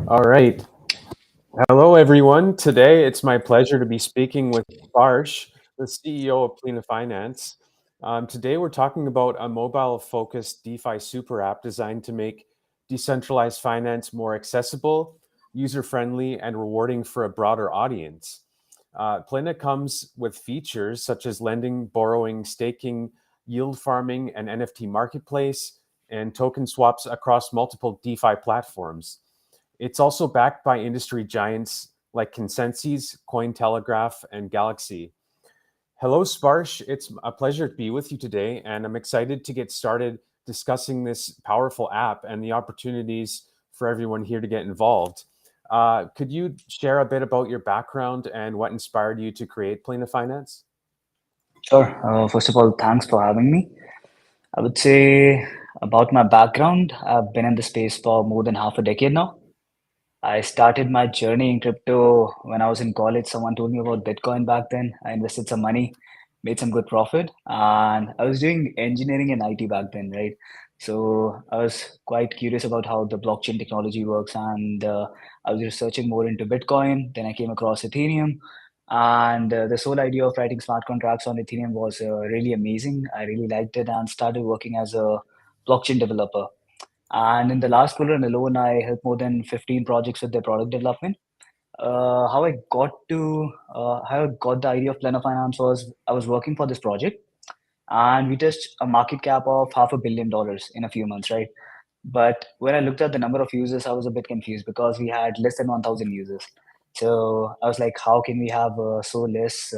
All right. Hello, everyone. Today, it's my pleasure to be speaking with Barsh, the CEO of Plena Finance. Today, we're talking about a mobile-focused DeFi super app designed to make decentralized finance more accessible, user-friendly, and rewarding for a broader audience. Plena comes with features such as lending, borrowing, staking, yield farming, an NFT marketplace, and token swaps across multiple DeFi platforms. It's also backed by industry giants like Consensus, Cointelegraph, and Galaxy. Hello, Sparsh. It's a pleasure to be with you today, and I'm excited to get started discussing this powerful app and the opportunities for everyone here to get involved. Could you share a bit about your background and what inspired you to create Plena Finance? Sure. First of all, thanks for having me. I would say about my background, I've been in the space for more than half a decade now. I started my journey in crypto when I was in college. Someone told me about Bitcoin back then. I invested some money, made some good profit, and I was doing engineering and IT back then, right? So I was quite curious about how the blockchain technology works, and I was researching more into Bitcoin. Then I came across Ethereum, and this whole idea of writing smart contracts on Ethereum was really amazing. I really liked it and started working as a blockchain developer. And in the last quarter alone, I helped more than 15 projects with their product development. How I got the idea of Plena Finance was I was working for this project, and we touched a market cap of $500 million in a few months, right? But when I looked at the number of users, I was a bit confused because we had less than 1,000 users. So I was like, how can we have so less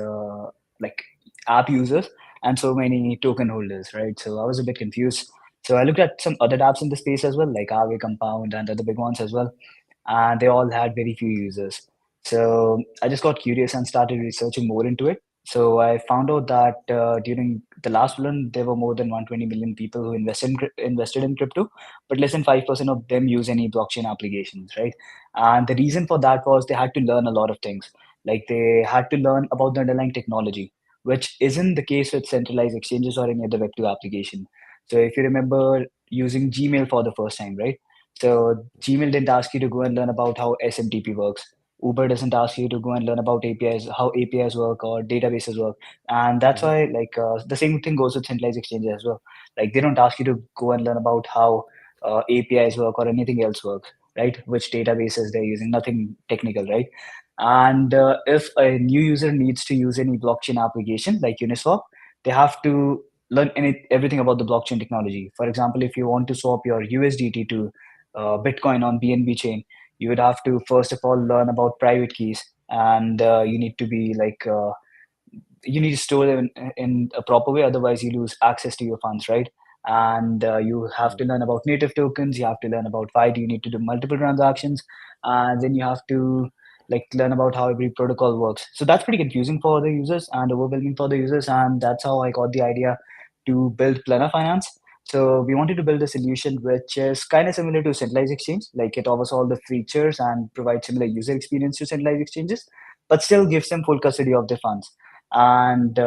like app users and so many token holders, right? So I was a bit confused. So I looked at some other apps in the space as well, like Aave, Compound, and other big ones as well, and they all had very few users. So I just got curious and started researching more into it. So I found out that during the last one, there were more than 120 million people who invested in crypto, but less than 5% of them use any blockchain applications, right? And the reason for that was they had to learn a lot of things. Like they had to learn about the underlying technology, which isn't the case with centralized exchanges or any other Web2 application. So if you remember using Gmail for the first time, right? So Gmail didn't ask you to go and learn about how SMTP works. Uber doesn't ask you to go and learn about APIs, how APIs work or databases work. And that's Mhm. why like the same thing goes with centralized exchanges as well. Like they don't ask you to go and learn about how APIs work or anything else works, right? Which databases they're using, nothing technical, right? And if a new user needs to use any blockchain application like Uniswap, they have to learn everything about the blockchain technology. For example, if you want to swap your USDT to Bitcoin on BNB chain, you would have to first of all learn about private keys, and you need to be like you need to store them in a proper way, otherwise you lose access to your funds, right? And you have to learn about native tokens, you have to learn about why do you need to do multiple transactions, and then you have to like learn about how every protocol works. So that's pretty confusing for the users and overwhelming for the users, and that's how I got the idea to build Plena Finance. So we wanted to build a solution which is kind of similar to centralized exchange, like it offers all the features and provides similar user experience to centralized exchanges, but still gives them full custody of their funds. And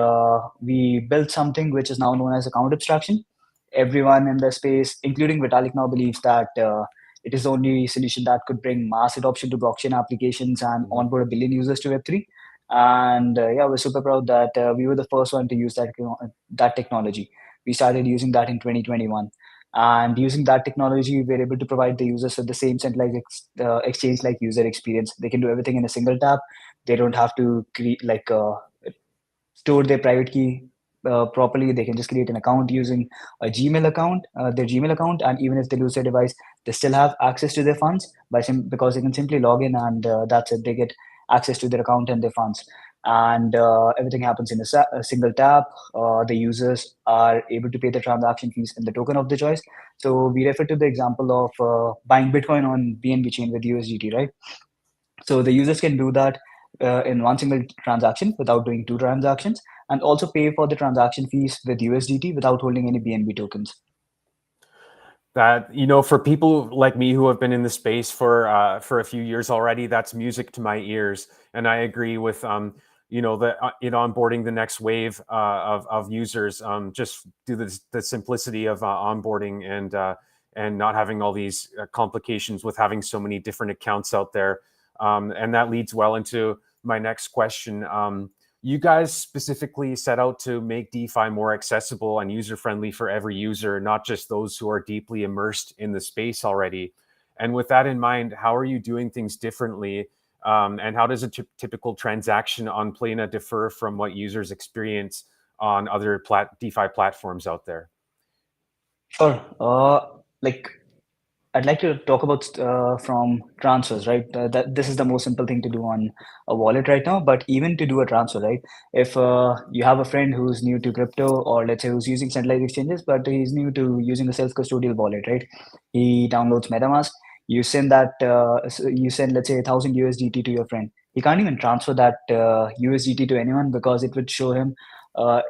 we built something which is now known as account abstraction. Everyone in the space, including Vitalik, now believes that it is the only solution that could bring mass adoption to blockchain applications and Mhm. onboard a billion users to Web3. And yeah, we're super proud that we were the first one to use that technology. We started using that in 2021. And using that technology, we're able to provide the users with the same centralized exchange like user experience. They can do everything in a single tap. They don't have to create like store their private key properly. They can just create an account using a Gmail account, their Gmail account, and even if they lose their device, they still have access to their funds because they can simply log in, and that's it. They get access to their account and their funds, and everything happens in a single tap. The users are able to pay the transaction fees in the token of the choice. So we refer to the example of buying Bitcoin on BNB chain with USDT, right? So the users can do that in one single transaction without doing two transactions, and also pay for the transaction fees with USDT without holding any BNB tokens. That, for people like me who have been in the space for a few years already, that's music to my ears. And I agree with the in onboarding the next wave of users, just do the simplicity of onboarding and not having all these complications with having so many different accounts out there. And that leads well into my next question. You guys specifically set out to make DeFi more accessible and user friendly for every user, not just those who are deeply immersed in the space already. And with that in mind, how are you doing things differently? And how does a typical transaction on Plena differ from what users experience on other DeFi platforms out there? Sure. Like I'd like to talk about from transfers, right? That this is the most simple thing to do on a wallet right now. But even to do a transfer, right? If you have a friend who's new to crypto, or let's say who's using centralized exchanges, but he's new to using a self-custodial wallet, right? He downloads MetaMask. You send, let's say, 1,000 USDT to your friend. He can't even transfer that USDT to anyone because it would show him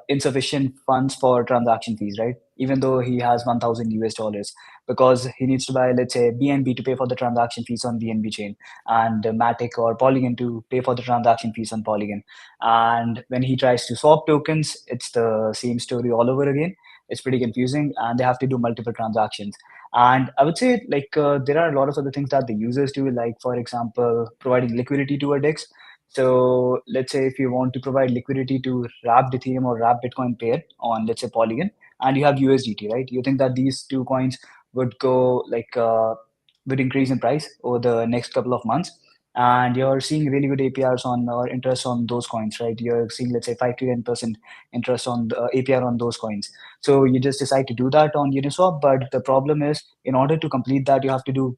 insufficient funds for transaction fees, right? Even though he has 1,000 US dollars, because he needs to buy, let's say, BNB to pay for the transaction fees on BNB chain, and Matic or Polygon to pay for the transaction fees on Polygon. And when he tries to swap tokens, it's the same story all over again. It's pretty confusing, and they have to do multiple transactions. And I would say, like, there are a lot of other things that the users do, like, for example, providing liquidity to a DEX. So let's say if you want to provide liquidity to wrapped Ethereum or wrapped Bitcoin pair on, let's say, Polygon, and you have USDT, right? You think that these two coins would go like would increase in price over the next couple of months. and you're seeing really good APRs on or interest on those coins, right? You're seeing, let's say, 5 to 10% interest on the APR on those coins. So you just decide to do that on Uniswap, but the problem is, in order to complete that, you have to do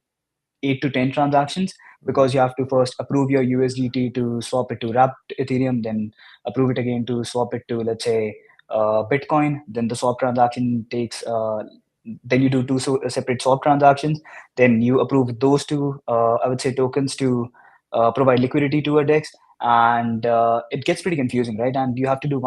8 to 10 transactions, Mhm. because you have to first approve your USDT to swap it to wrapped Ethereum, then approve it again to swap it to, let's say, Bitcoin. Then the swap transaction takes, then you do two separate swap transactions. Then you approve those two, I would say, tokens to provide liquidity to a DEX. And it gets pretty confusing, right? And you have to do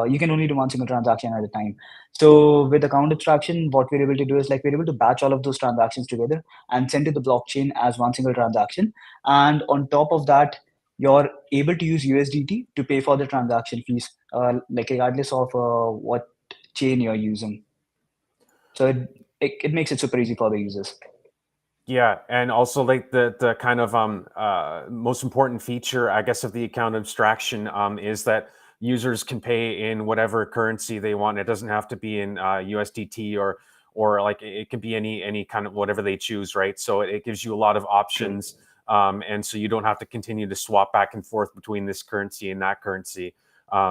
you can only do one single transaction at a time. So with account abstraction, what we're able to do is, like, we're able to batch all of those transactions together and send to the blockchain as one single transaction. And on top of that, you're able to use USDT to pay for the transaction fees, like regardless of what chain you're using. So it makes it super easy for the users. Yeah, and also like the kind of most important feature, I guess, of the account abstraction is that users can pay in whatever currency they want. It doesn't have to be in USDT or like it can be any kind of whatever they choose, right? So it gives you a lot of True. options, and so you don't have to continue to swap back and forth between this currency and that currency,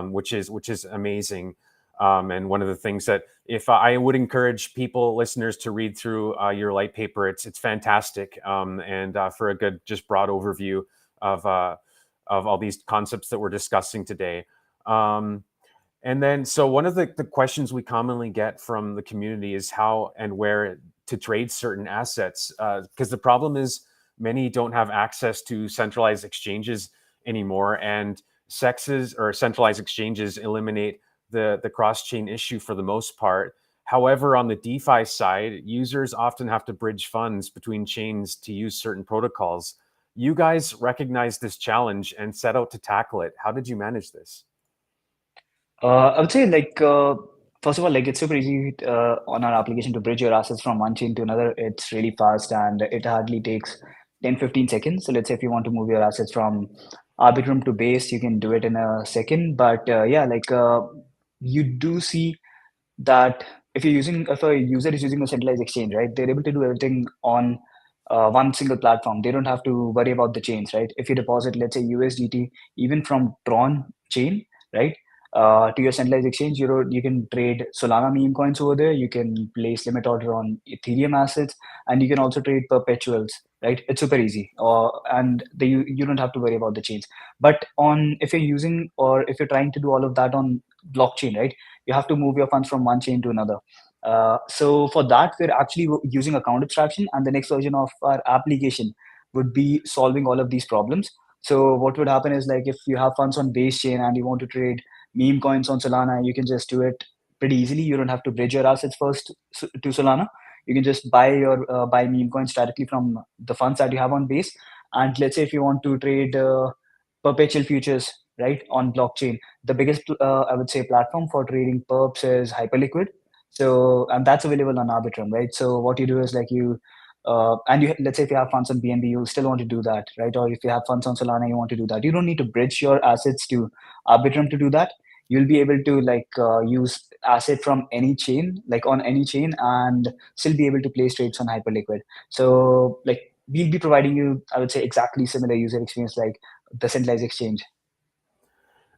which is amazing. And one of the things that if I would encourage people, listeners, to read through your light paper, it's fantastic, and for a good, just broad overview of uh, of all these concepts that we're discussing today. Um, and then, so one of the questions we commonly get from the community is how and where to trade certain assets. Because the problem is many don't have access to centralized exchanges anymore, and sexes or centralized exchanges eliminate the cross chain issue for the most part. However, on the DeFi side, users often have to bridge funds between chains to use certain protocols. You guys recognize this challenge and set out to tackle it. How did you manage this? I would say, like, first of all, like, it's super easy on our application to bridge your assets from one chain to another. It's really fast, and it hardly takes 10 to 15 seconds. So let's say if you want to move your assets from Arbitrum to Base, you can do it in a second. But yeah, like, you do see that if a user is using a centralized exchange, right, they're able to do everything on one single platform. They don't have to worry about the chains, right? If you deposit, let's say, USDT, even from Tron chain, right, to your centralized exchange, you can trade Solana meme coins over there. You can place limit order on Ethereum assets, and you can also trade perpetuals, right? It's super easy, and you don't have to worry about the chains. But on if you're using or if you're trying to do all of that on blockchain, right, you have to move your funds from one chain to another. So for that, we're actually using account abstraction, and the next version of our application would be solving all of these problems. So what would happen is, like, if you have funds on base chain and you want to trade meme coins on Solana, you can just do it pretty easily. You don't have to bridge your assets first to Solana. You can just buy meme coins directly from the funds that you have on base. And let's say if you want to trade perpetual futures, right, on blockchain, the biggest I would say platform for trading perps is Hyperliquid. So, and that's available on Arbitrum, right? So what you do is, like, let's say if you have funds on BNB, you still want to do that, right? Or if you have funds on Solana, you want to do that. You don't need to bridge your assets to Arbitrum to do that. You'll be able to, like, use asset from any chain, like on any chain, and still be able to place trades on Hyperliquid. So, like, we'll be providing you, I would say, exactly similar user experience like the centralized exchange.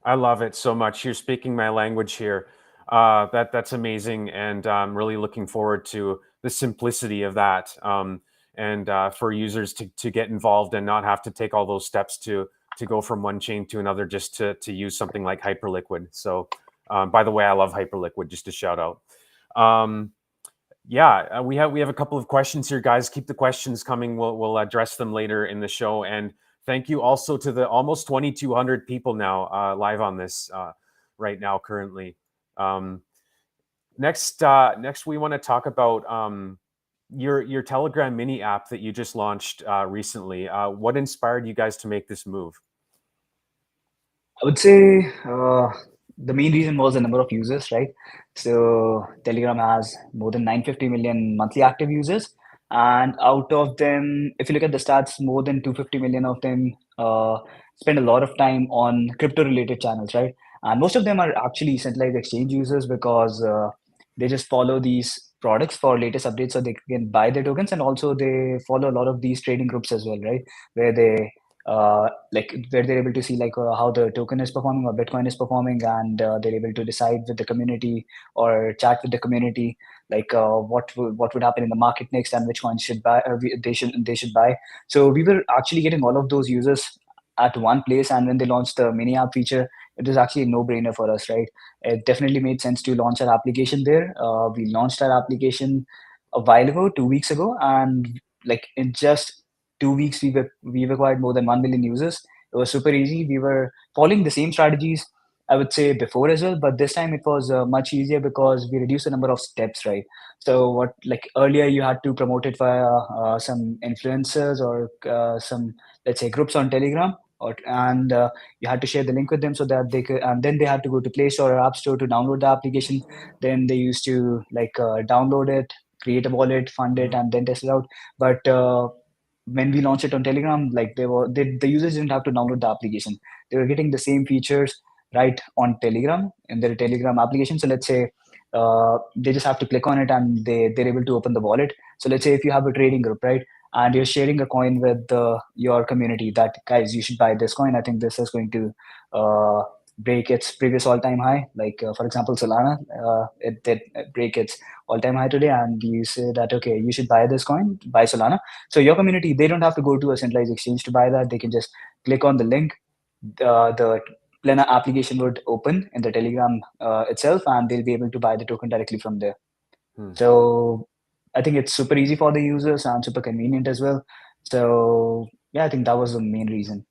I love it so much. You're speaking my language here. That's amazing, and I'm really looking forward to the simplicity of that, and for users to get involved and not have to take all those steps to go from one chain to another just to use something like Hyperliquid. So, by the way, I love Hyperliquid. Just a shout out. Um, yeah, we have a couple of questions here, guys. Keep the questions coming. We'll address them later in the show. And thank you also to the almost 2,200 people now live on this right now currently. Um, next we want to talk about your Telegram mini app that you just launched recently. What inspired you guys to make this move? I would say the main reason was the number of users, right? So Telegram has more than 950 million monthly active users, and out of them, if you look at the stats, more than 250 million of them spend a lot of time on crypto-related channels, right? And most of them are actually centralized exchange users, because they just follow these products for latest updates so they can buy their tokens, and also they follow a lot of these trading groups as well, right? Where they like where they're able to see like how the token is performing or Bitcoin is performing, and they're able to decide with the community or chat with the community like what would happen in the market next and which coins should buy they should buy. So we were actually getting all of those users at one place, and when they launched the mini app feature, it was actually a no-brainer for us, right? It definitely made sense to launch our application there. We launched our application a while ago, 2 weeks ago, and like in just 2 weeks, we've acquired more than 1 million users. It was super easy. We were following the same strategies, I would say, before as well, but this time it was much easier because we reduced the number of steps, right? So what like earlier you had to promote it via some influencers or some, let's say, groups on Telegram, and you had to share the link with them so that they could, and then they had to go to Play Store or App Store to download the application. Then they used to like download it, create a wallet, fund it, Mhm. and then test it out. But when we launched it on Telegram, like the users didn't have to download the application. They were getting the same features right on Telegram in their Telegram application. So let's say they just have to click on it and they're able to open the wallet. So let's say if you have a trading group, right, and you're sharing a coin with your community that guys, you should buy this coin. I think this is going to uh, break its previous all-time high. Like for example, Solana, it did break its all-time high today, and you say that okay, you should buy this coin, buy Solana. So your community, they don't have to go to a centralized exchange to buy that. They can just click on the link. The Plena application would open in the Telegram itself, and they'll be able to buy the token directly from there. Hmm. So I think it's super easy for the users and super convenient as well. So yeah, I think that was the main reason.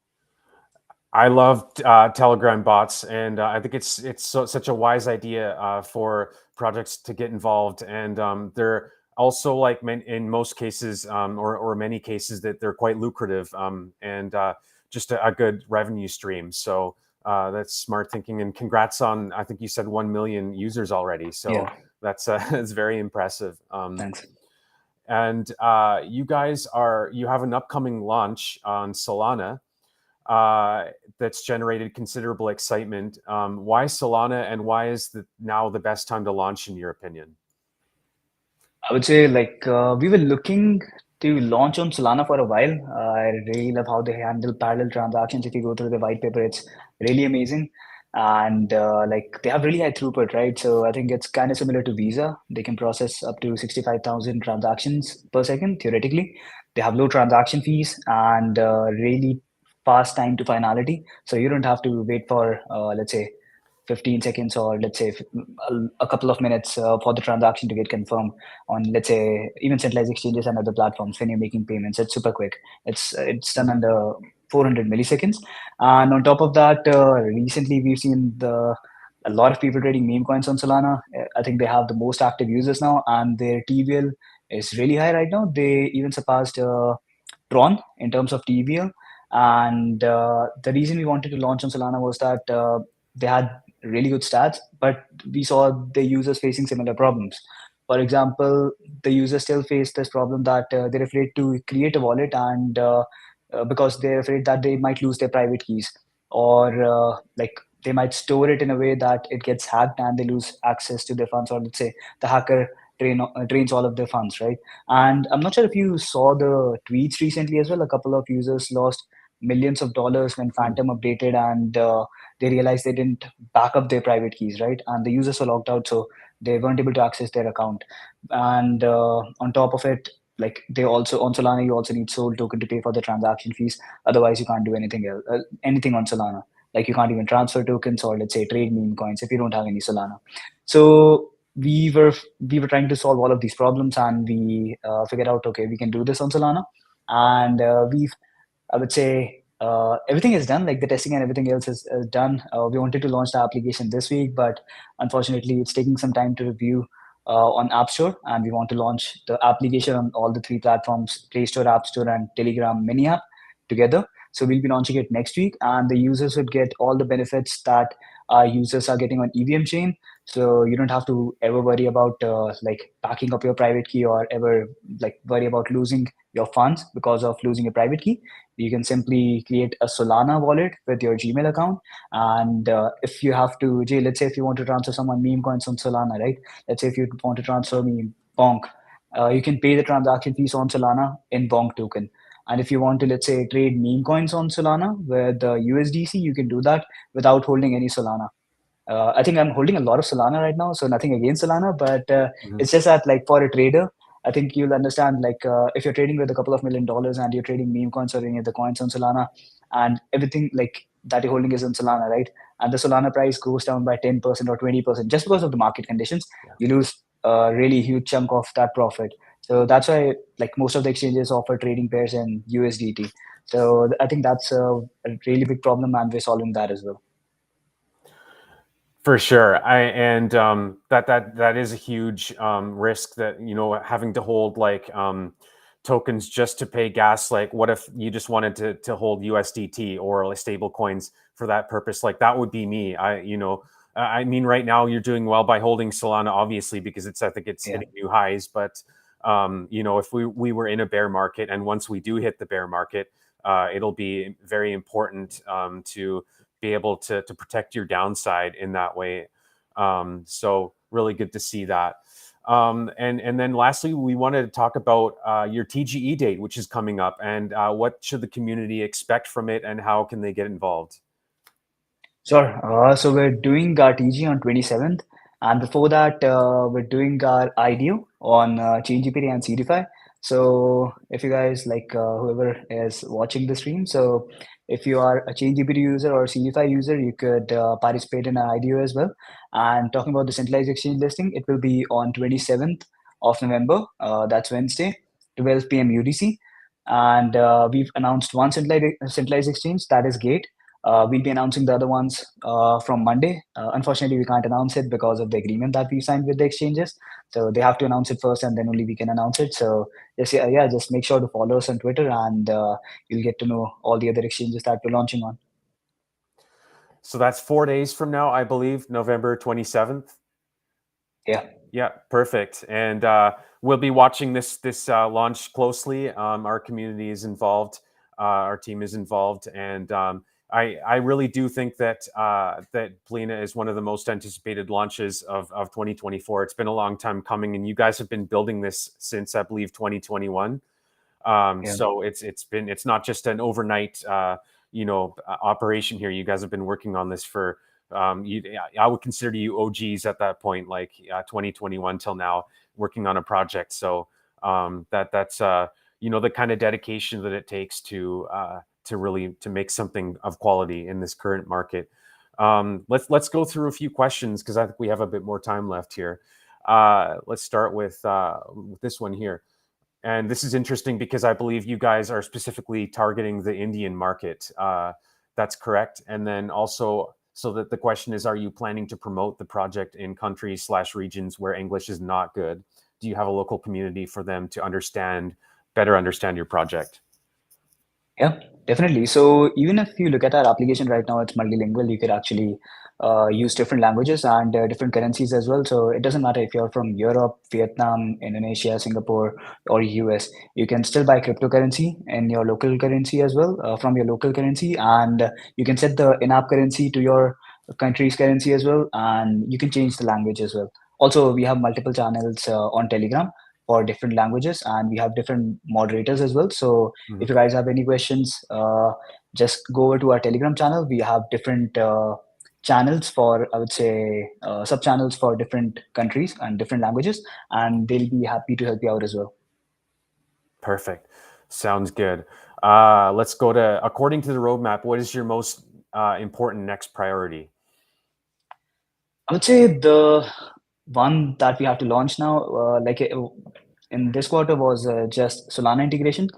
I love Telegram bots, and I think such a wise idea for projects to get involved. And they're also like in most cases, or many cases, that they're quite lucrative, and just a good revenue stream. So that's smart thinking. And congrats on, I think you said 1 million users already. So Yeah, that's that's very impressive. thanks. And you have an upcoming launch on Solana that's generated considerable excitement. Why Solana, and why is now the best time to launch, in your opinion? I would say like we were looking to launch on Solana for a while. I really love how they handle parallel transactions. If you go through the white paper, it's really amazing. And like they have really high throughput, right? So I think it's kind of similar to Visa. They can process up to 65,000 transactions per second, theoretically. They have low transaction fees and really fast time to finality. So you don't have to wait for, let's say, 15 seconds or let's say a couple of minutes for the transaction to get confirmed on, let's say, even centralized exchanges and other platforms. When you're making payments, it's super quick. It's done Mhm. under 400 milliseconds. And on top of that, recently we've seen a lot of people trading meme coins on Solana. I think they have the most active users now, and their TVL is really high right now. They even surpassed Tron in terms of TVL. And the reason we wanted to launch on Solana was that they had really good stats, but we saw the users facing similar problems. For example, the users still face this problem that they're afraid to create a wallet, and because they're afraid that they might lose their private keys, or like they might store it in a way that it gets hacked and they lose access to their funds, or let's say the hacker drains all of their funds, right? And I'm not sure if you saw the tweets recently as well. A couple of users lost millions of dollars when Hmm. Phantom updated, and they realized they didn't back up their private keys, right? And the users were locked out, so they weren't able to access their account. And on top of it, like they also on Solana, you also need Sol token to pay for the transaction fees. Otherwise, you can't do anything else, anything on Solana. Like you can't even transfer tokens or let's say trade meme coins if you don't have any Solana. So we were trying to solve all of these problems, and we figured out okay, we can do this on Solana, and we've, I would say, everything is done. Like the testing and everything else is done. We wanted to launch the application this week, but unfortunately, it's taking some time to review on App Store, and we want to launch the application on all the three platforms: Play Store, App Store, and Telegram Mini App together. So we'll be launching it next week, and the users would get all the benefits that users are getting on EVM chain. So you don't have to ever worry about like backing up your private key, or ever like worry about losing your funds because of losing your private key. You can simply create a Solana wallet with your Gmail account. And if you have to, Jay, let's say if you want to transfer someone meme coins on Solana, right? Let's say if you want to transfer me Bonk, you can pay the transaction fees on Solana in Bonk token. And if you want to, let's say, trade meme coins on Solana with USDC, you can do that without holding any Solana. I think I'm holding a lot of Solana right now, so nothing against Solana, but Mhm. it's just that, like, for a trader, I think you'll understand, like, if you're trading with a couple of $1 million and you're trading meme coins or any of the coins on Solana, and everything like that you're holding is on Solana, right? And the Solana price goes down by 10% or 20% just because of the market conditions, Yeah. you lose a really huge chunk of that profit. So that's why, like, most of the exchanges offer trading pairs in USDT. So I think that's a really big problem, and we're solving that as well. For sure. That is a huge risk, that, having to hold like tokens just to pay gas. Like, what if you just wanted to hold USDT or like stable coins for that purpose? Like, that would be me. I mean, right now you're doing well by holding Solana, obviously, because I think it's Yeah. hitting new highs. But if we were in a bear market, and once we do hit the bear market, it'll be very important to be able to protect your downside in that way. So really good to see that. And then lastly, we wanted to talk about your TGE date, which is coming up, and what should the community expect from it, and how can they get involved? Sure. So we're doing our TG on 27th, and before that, we're doing our IDO on ChangeGPT and CDFI. So if you guys like, whoever is watching the stream, so if you are a ChangeGPT user or CDFI user, you could participate in our IDO as well. And talking about the centralized exchange listing, it will be on 27th of November. That's Wednesday, 12 p.m. UTC. And we've announced one centralized exchange, that is Gate. We'll be announcing the other ones from Monday. Unfortunately, we can't announce it because of the agreement that we signed with the exchanges. So they have to announce it first, and then only we can announce it. So just, yeah, just make sure to follow us on Twitter, and you'll get to know all the other exchanges that we're launching on. So that's 4 days from now, I believe, November 27th. Yeah. Yeah, perfect. And we'll be watching this launch closely. Our community is involved. Our team is involved, and I really do think that Plena is one of the most anticipated launches of 2024. It's been a long time coming, and you guys have been building this since, I believe, 2021. Yeah. So it's not just an overnight operation here. You guys have been working on this for I would consider you OGs at that point, like 2021 till now, working on a project. So that's the kind of dedication that it takes to really to make something of quality in this current market. Let's go through a few questions, because I think we have a bit more time left here. Let's start with this one here. And this is interesting because I believe you guys are specifically targeting the Indian market. That's correct. And then also, so that the question is, are you planning to promote the project in countries/regions where English is not good? Do you have a local community for them to better understand your project? Yeah, definitely. So even if you look at our application right now, it's multilingual. You could actually use different languages and different currencies as well. So it doesn't matter if you're from Europe, Vietnam, Indonesia, Singapore, or US. You can still buy cryptocurrency in your local currency as well, from your local currency, and you can set the in-app currency to your country's currency as well, and you can change the language as well. Also, we have multiple channels on Telegram for different languages, and we have different moderators as well. So if you Mhm. guys have any questions, just go over to our Telegram channel. We have different channels for, I would say, sub channels for different countries and different languages, and they'll be happy to help you out as well. Perfect. Sounds good. Let's go to, according to the roadmap, what is your most important next priority? I would say the one that we have to launch now, in this quarter, was just Solana integration.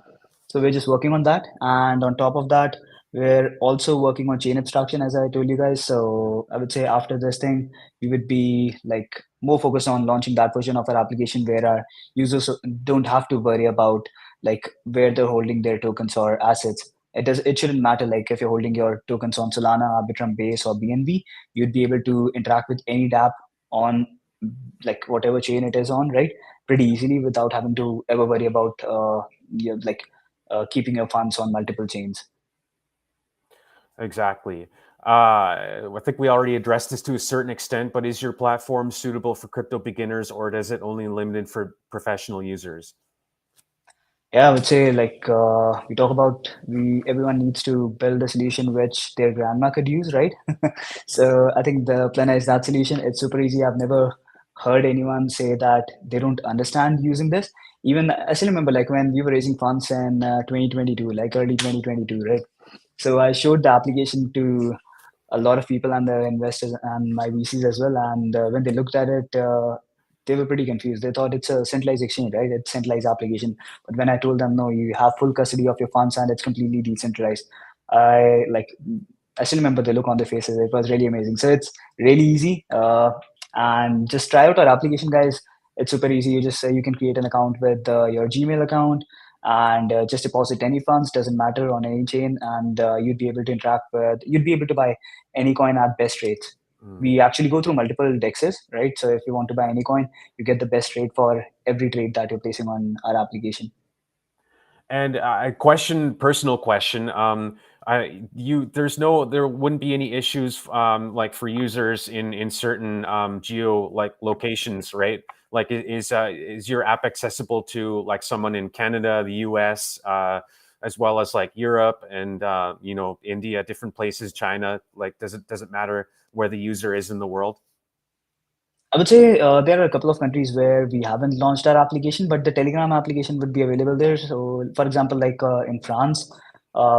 So we're just working on that, and on top of that, we're also working on chain abstraction, as I told you guys. So I would say after this thing, we would be like more focused on launching that version of our application where our users don't have to worry about like where they're holding their tokens or assets. It shouldn't matter like if you're holding your tokens on Solana, Arbitrum Base, or BNB, you'd be able to interact with any dApp on like whatever chain it is on, right? Pretty easily without having to ever worry about keeping your funds on multiple chains. Exactly. I think we already addressed this to a certain extent, but is your platform suitable for crypto beginners, or does it only limited for professional users? Yeah, I would say like we talk about we everyone needs to build a solution which their grandma could use, right? So I think the Plena is that solution. It's super easy. I've never heard anyone say that they don't understand using this. Even I still remember like when we were raising funds in 2022, like early 2022, right? So I showed the application to a lot of people and the investors and my VCs as well. And when they looked at it, they were pretty confused. They thought it's a centralized exchange, right? It's centralized application. But when I told them, no, you have full custody of your funds and it's completely decentralized, I like, I still remember the look on their faces. It was really amazing. So it's really easy. And just try out our application, guys. It's super easy. You just you can create an account with your Gmail account and just deposit any funds. Doesn't matter on any chain, and you'd be able to interact with. You'd be able to buy any coin at best rates. Mm. We actually go through multiple dexes, right? So if you want to buy any coin, you get the best rate for every trade that you're placing on our application. And a question, personal question. There wouldn't be any issues like for users in certain geo like locations, right? Like, is your app accessible to like someone in Canada, the U.S., as well as like Europe and India, different places, China? Like, does it matter where the user is in the world? I would say there are a couple of countries where we haven't launched our application, but the Telegram application would be available there. So, for example, like in France,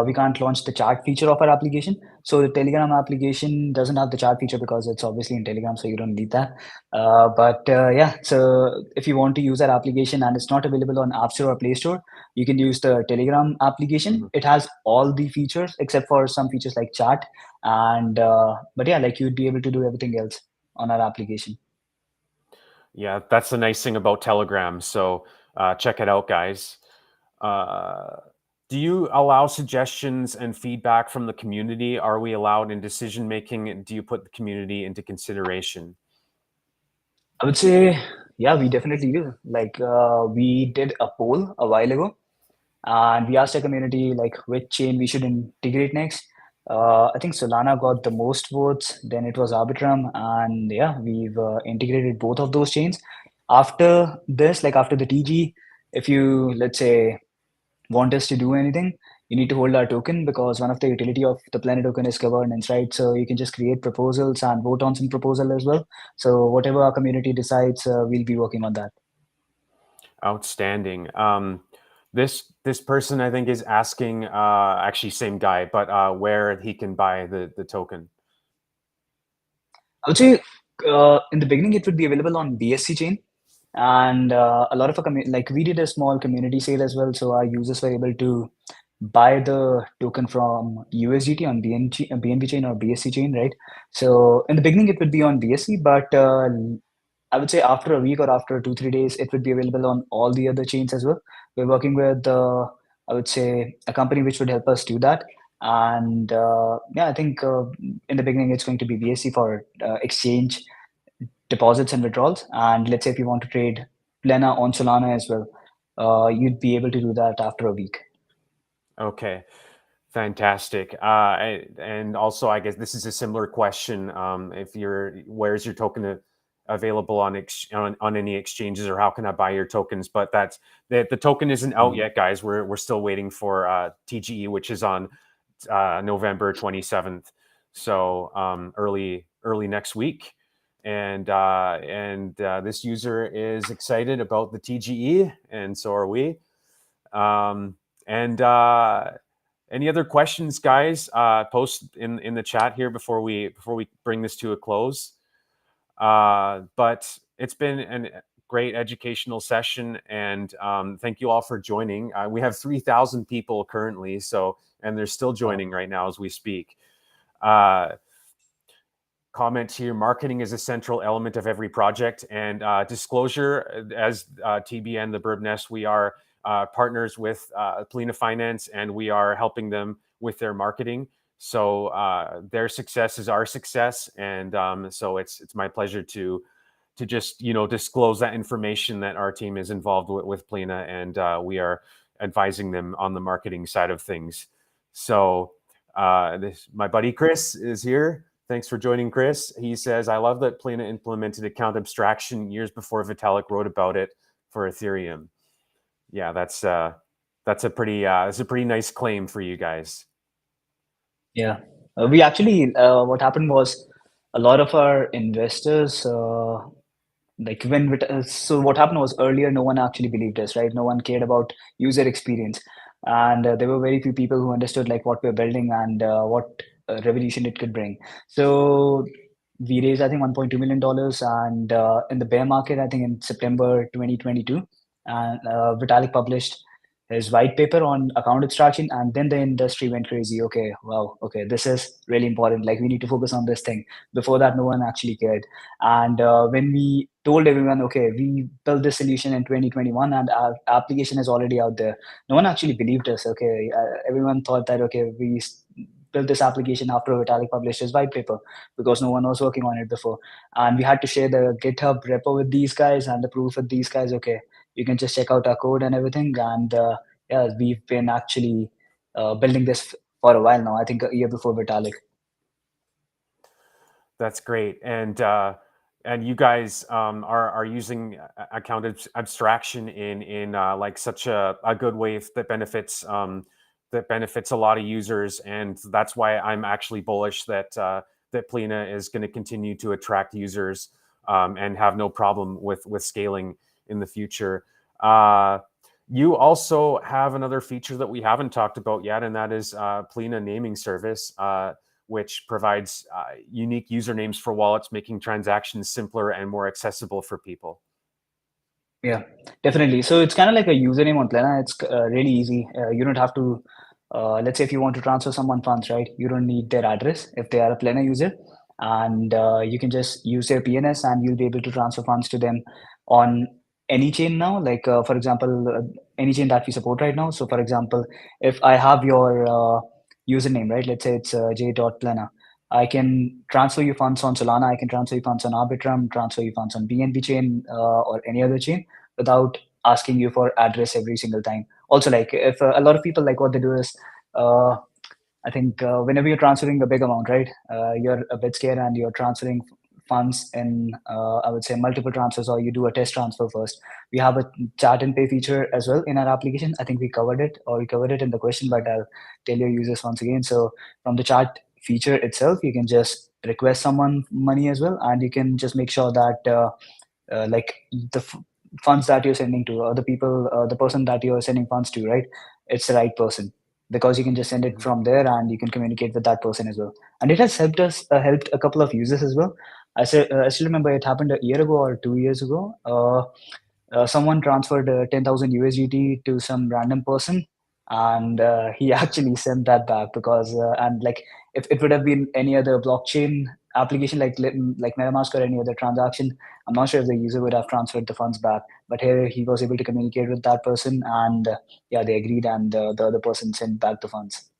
we can't launch the chat feature of our application. So the Telegram application doesn't have the chat feature because it's obviously in Telegram, so you don't need that. But yeah, so if you want to use that application and it's not available on App Store or Play Store, you can use the Telegram application. Mhm. It has all the features except for some features like chat. And but yeah, like you'd be able to do everything else on our application. Yeah, that's the nice thing about Telegram. So check it out, guys. Uh, do you allow suggestions and feedback from the community? Are we allowed in decision making? And do you put the community into consideration? I would say, yeah, we definitely do. Like, we did a poll a while ago, and we asked the community like which chain we should integrate next. I think Solana got the most votes. Then it was Arbitrum, and yeah, we've integrated both of those chains. After this, like after the TG, if you let's say want us to do anything, you need to hold our token because one of the utility of the Planet token is governance, right? So you can just create proposals and vote on some proposal as well. So whatever our community decides, we'll be working on that. Outstanding. This person I think is asking, actually same guy, but where he can buy the token. I would say in the beginning it would be available on BSC chain, and a lot of our like we did a small community sale as well, so our users were able to buy the token from USDT on BNB chain or BSC chain, right? So in the beginning it would be on BSC, but I would say after a week or after 2 3 days, it would be available on all the other chains as well. We're working with, I would say, a company which would help us do that. And yeah, I think in the beginning it's going to be BSC for exchange deposits and withdrawals. And let's say if you want to trade Plena on Solana as well, you'd be able to do that after a week. Okay. Fantastic. And also, I guess this is a similar question. If where's your token available on any exchanges, or how can I buy your tokens? But the token isn't out Mm. yet, guys. We're still waiting for TGE, which is on November 27th. So early next week. And this user is excited about the TGE, and so are we. And any other questions, guys? Post in the chat here before we bring this to a close. But it's been a great educational session, and thank you all for joining. We have 3,000 people currently, and they're still Wow. joining right now as we speak. Uh, Comment here: marketing is a central element of every project, and disclosure, as TBN the Bird Nest, we are partners with Plena Finance, and we are helping them with their marketing. So their success is our success, and so it's my pleasure to just disclose that information, that our team is involved with Plena, and we are advising them on the marketing side of things. So my buddy Chris is here. Thanks for joining, Chris. He says, I love that Plena implemented account abstraction years before Vitalik wrote about it for Ethereum. Yeah, that's that's a pretty nice claim for you guys. Yeah. We actually, what happened was a lot of our investors, like so what happened was earlier, no one actually believed us, right? No one cared about user experience. And there were very few people who understood like what we're building and what revolution it could bring. So we raised, I think, $1.2 million. And in the bear market, I think in September 2022, and Vitalik published his white paper on account abstraction, and then the industry went crazy. Okay, wow, okay, this is really important, like we need to focus on this thing. Before that, no one actually cared. And when we told everyone, okay, we built this solution in 2021 and our application is already out there, no one actually believed us. Okay, everyone thought that, okay, built this application after Vitalik published his white paper, because no one was working on it before. And we had to share the GitHub repo with these guys and the proof with these guys. Okay, you can just check out our code and everything. And yeah, we've been actually building this for a while now. I think a year before Vitalik. That's great. And you guys are using account abstraction in like such a good way that benefits a lot of users, and that's why I'm actually bullish that Plena is going to continue to attract users and have no problem with scaling in the future. You also have another feature that we haven't talked about yet, and that is Plena naming service. Which provides unique usernames for wallets, making transactions simpler and more accessible for people. Yeah, definitely. So it's kind of like a username on Plena. It's really easy. You don't have to, let's say if you want to transfer someone funds, right? You don't need their address if they are a Plena user. And you can just use their PNS and you'll be able to transfer funds to them on any chain now. Like, for example, any chain that we support right now. So, for example, if I have your username, right? Let's say it's j.plena. I can transfer you funds on Solana. I can transfer you funds on Arbitrum, transfer you funds on BNB chain or any other chain without asking you for address every single time. Also, like if a lot of people, like what they do is, uh, I think whenever you're transferring a big amount, right, you're a bit scared and you're transferring funds in, I would say, multiple transfers, or you do a test transfer first. We have a chat and pay feature as well in our application. I think we covered it, or we covered it in the question, but I'll tell your users once again. So from the chat feature itself, you can just request someone money as well, and you can just make sure that like funds that you're sending to, or the people, the person that you're sending funds to, right? It's the right person, because you can just send it Mhm. from there and you can communicate with that person as well. And it has helped a couple of users as well. I still remember it happened a year ago or 2 years ago. Someone transferred 10,000 USDT to some random person, and he actually sent that back because and like if it would have been any other blockchain application like MetaMask or any other transaction, I'm not sure if the user would have transferred the funds back. But here he was able to communicate with that person, and yeah, they agreed, and the other person sent back the funds.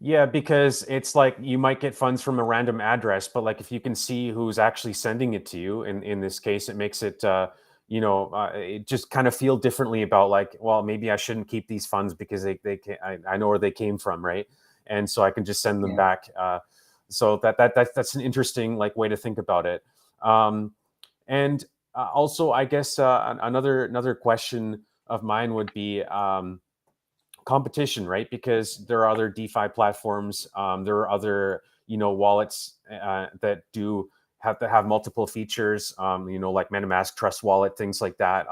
Yeah, because it's like you might get funds from a random address, but like if you can see who's actually sending it to you, in this case, it makes it it just kind of feel differently about like, well, maybe I shouldn't keep these funds because I know where they came from, right? And so I can just send them Yeah. back. So that's an interesting like way to think about it. Um, and also, I guess another question of mine would be. Competition, right? Because there are other DeFi platforms, there are other wallets that do have multiple features, like MetaMask Trust Wallet, things like that.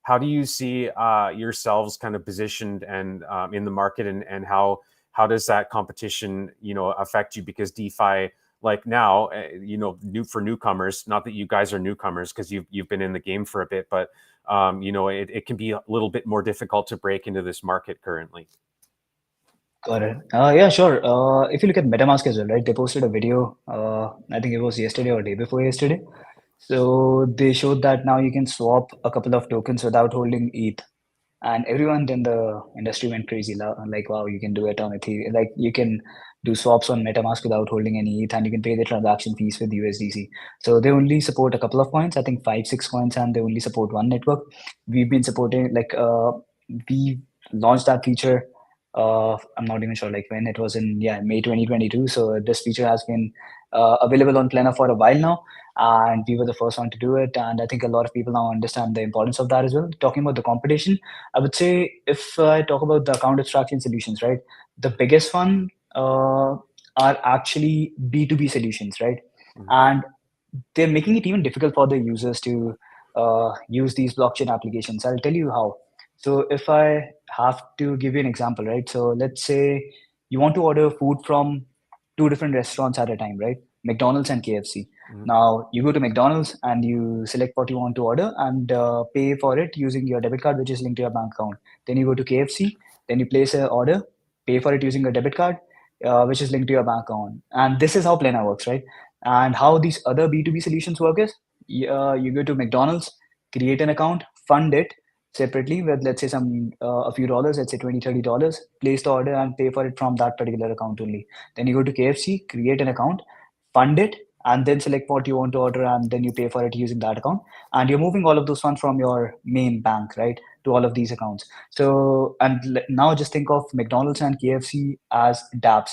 How do you see yourselves kind of positioned and in the market, and how does that competition affect you? Because DeFi, like now, new for newcomers. Not that you guys are newcomers because you've been in the game for a bit, but it can be a little bit more difficult to break into this market currently. Got it. Yeah, sure. If you look at MetaMask as well, right? They posted a video. I think it was yesterday or day before yesterday. So they showed that now you can swap a couple of tokens without holding ETH, and everyone in the industry went crazy. Like, wow, you can do it on Ethereum. Like, you can do swaps on MetaMask without holding any ETH, and you can pay the transaction fees with USDC. So they only support a couple of coins, I think 5, 6 coins, and they only support one network. We've been supporting, like, we launched that feature I'm not even sure like when it was in May 2022. So this feature has been available on Plena for a while now, and we were the first one to do it. And I think a lot of people now understand the importance of that as well. Talking about the competition, I would say if I talk about the account abstraction solutions, right, the biggest one are actually B2B solutions, right, Mhm. and they're making it even difficult for the users to use these blockchain applications. I'll tell you how. So if I have to give you an example, right? So let's say you want to order food from two different restaurants at a time, right? McDonald's and KFC. Mhm. Now you go to McDonald's and you select what you want to order and pay for it using your debit card, which is linked to your bank account. Then you go to KFC, then you place an order, pay for it using your debit card, which is linked to your bank account. And this is how Plena works, right? And how these other B2B solutions work is you go to McDonald's, create an account, fund it separately with, let's say, a few dollars, let's say $20, $30, place the order and pay for it from that particular account only. Then you go to KFC, create an account, fund it, and then select what you want to order, and then you pay for it using that account. And you're moving all of those funds from your main bank, right, to all of these accounts. So, and now just think of McDonald's and KFC as dApps.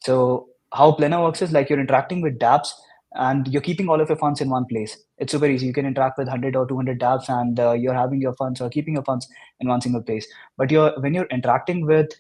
So how Plena works is like you're interacting with dApps and you're keeping all of your funds in one place. It's super easy. You can interact with 100 or 200 dApps and you're having your funds or keeping your funds in one single place. But when you're interacting with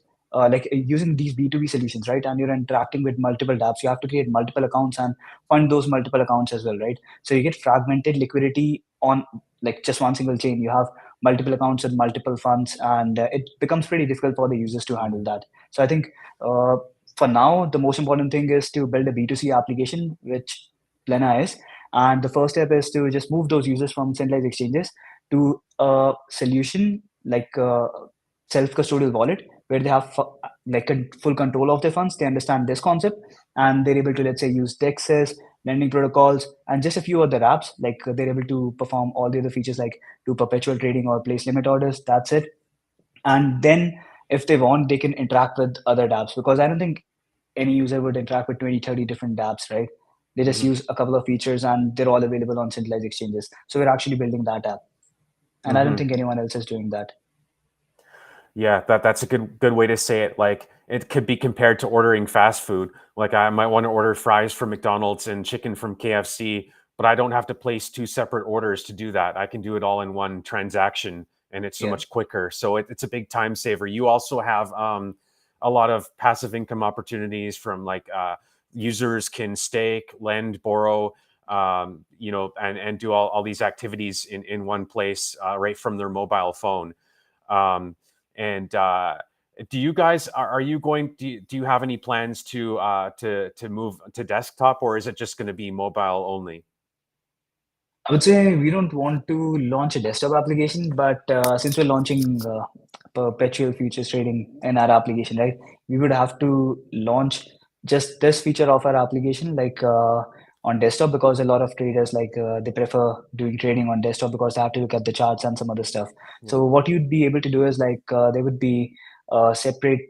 using these B2B solutions, right? And you're interacting with multiple dApps, you have to create multiple accounts and fund those multiple accounts as well, right? So you get fragmented liquidity on like just one single chain. You have multiple accounts with multiple funds, and it becomes pretty difficult for the users to handle Mhm. that. So I think uh, for now, the most important thing is to build a B2C application, which Plena is. And the first step is to just move those users from centralized exchanges to a solution like a self-custodial wallet where they have like a full control of their funds. They understand this concept and they're able to, let's say, use DEXs, lending protocols, and just a few other apps. Like they're able to perform all the other features like do perpetual trading or place limit orders. That's it. And then if they want, they can interact with other dApps because I don't think any user would interact with 20, 30 different dApps, right? They just Mhm. use a couple of features and they're all available on centralized exchanges. So we're actually building that app. And I don't Mhm. think anyone else is doing that. Yeah, that's a good way to say it. Like it could be compared to ordering fast food. Like I might want to order fries from McDonald's and chicken from KFC, but I don't have to place two separate orders to do that. I can do it all in one transaction, and it's so Yeah. much quicker. So it's a big time saver. You also have a lot of passive income opportunities from like users can stake, lend, borrow, and do all these activities in one place right from their mobile phone. Um, and do you guys are you going? Do you have any plans to move to desktop, or is it just going to be mobile only? I would say we don't want to launch a desktop application, but since we're launching perpetual futures trading in our application, right, we would have to launch just this feature of our application, like on desktop, because a lot of traders they prefer doing trading on desktop because they have to look at the charts and some other stuff. Yeah. So what you'd be able to do is like there would be a separate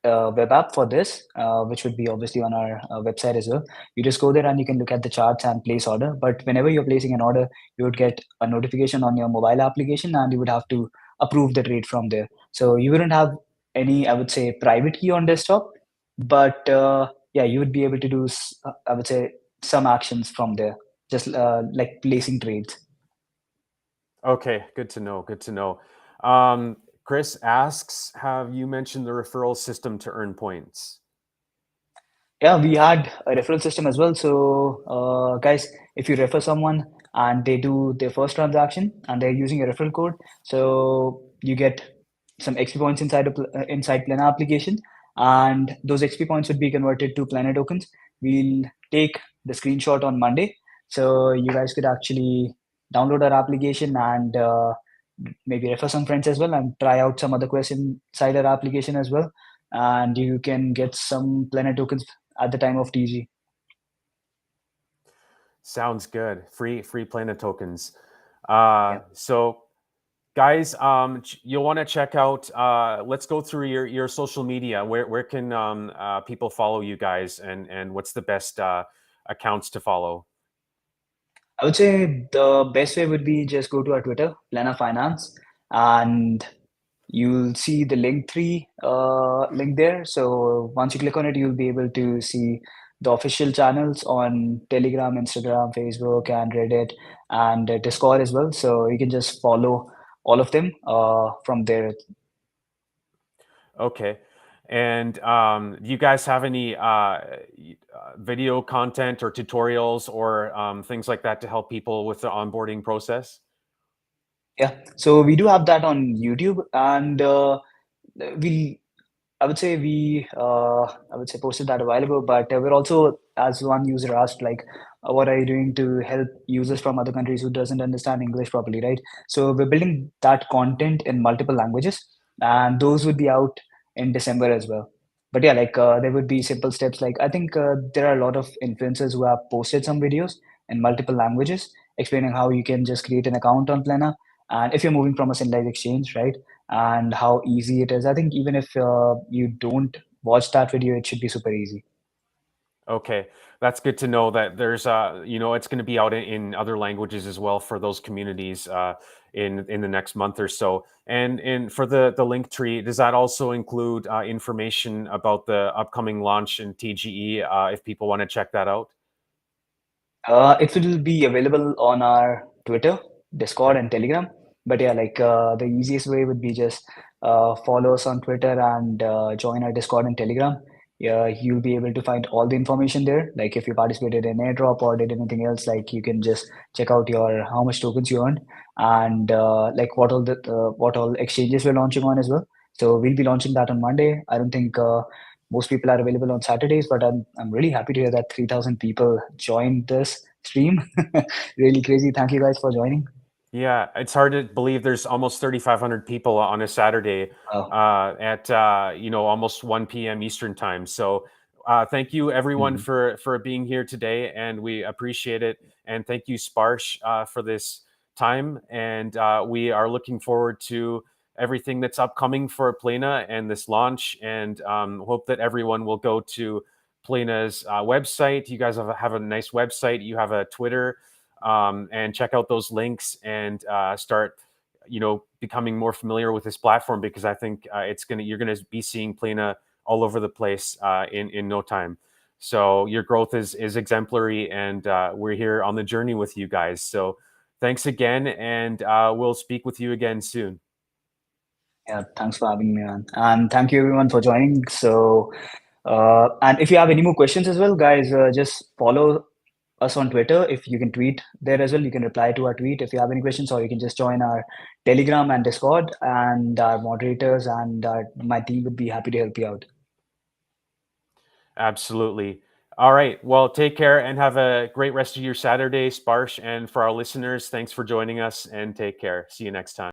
web app for this, which would be obviously on our website as well. You just go there and you can look at the charts and place order. But whenever you're placing an order, you would get a notification on your mobile application and you would have to approve the trade from there. So you wouldn't have any, I would say, private key on desktop, but yeah, you would be able to do, I would say, some actions from there, just like placing trades. Okay, good to know. Good to know. Um, Chris asks, have you mentioned the referral system to earn points? Yeah, we had a referral system as well. So, guys, if you refer someone and they do their first transaction and they're using a referral code, so you get some XP points inside Plena application, and those XP points would be converted to Plena tokens. We'll take the screenshot on Monday, so you guys could actually download our application and maybe refer some friends as well, and try out some other question inside our application as well, and you can get some Plena tokens at the time of TG. Sounds good. Free Plana tokens. Yeah. So guys, you'll want to check out. Let's go through your social media. Where can people follow you guys, and what's the best accounts to follow? I would say the best way would be just go to our Twitter, Plena Finance, and you'll see the link there. So once you click on it, you'll be able to see the official channels on Telegram, Instagram, Facebook, and Reddit, and Discord as well. So you can just follow all of them from there. Okay. And do you guys have any video content or tutorials or things like that to help people with the onboarding process? Yeah, so we do have that on YouTube, and we I would say posted that a while ago, but we're also, as one user asked, like, what are you doing to help users from other countries who doesn't understand English properly, right? So we're building that content in multiple languages, and those would be out in December as well. But yeah, like there would be simple steps. Like I think there are a lot of influencers who have posted some videos in multiple languages explaining how you can just create an account on Plena, and if you're moving from a centralized exchange, right? And how easy it is. I think even if you don't watch that video, it should be super easy. Okay, that's good to know that there's it's going to be out in other languages as well for those communities in the next month or so. And for the link tree, does that also include information about the upcoming launch in TGE if people want to check that out? It will be available on our Twitter, Discord, and Telegram. But yeah, like the easiest way would be just follow us on Twitter and join our Discord and Telegram. Yeah, you'll be able to find all the information there. Like if you participated in airdrop or did anything else, like you can just check out your how much tokens you earned, and like what all exchanges we're launching on as well. So we'll be launching that on Monday. I don't think most people are available on Saturdays, but I'm really happy to hear that 3,000 people joined this stream. Really crazy. Thank you guys for joining. Yeah, it's hard to believe there's almost 3,500 people on a Saturday Wow. at almost 1 p.m. Eastern time. So thank you everyone Mhm. for being here today, and we appreciate it. And thank you Sparsh for this time. And we are looking forward to everything that's upcoming for Plena and this launch. And hope that everyone will go to Plena's website. You guys have a nice website. You have a Twitter and check out those links and start becoming more familiar with this platform, because I think you're gonna be seeing Plena all over the place in no time. So your growth is exemplary, and we're here on the journey with you guys. So thanks again, and we'll speak with you again soon. Yeah, thanks for having me on. And thank you everyone for joining. So, and if you have any more questions as well, guys, just follow us on Twitter. If you can tweet there as well, you can reply to our tweet if you have any questions, or you can just join our Telegram and Discord, and our moderators and my team would be happy to help you out. Absolutely. All right. Well, take care and have a great rest of your Saturday, Sparsh. And for our listeners, thanks for joining us and take care. See you next time.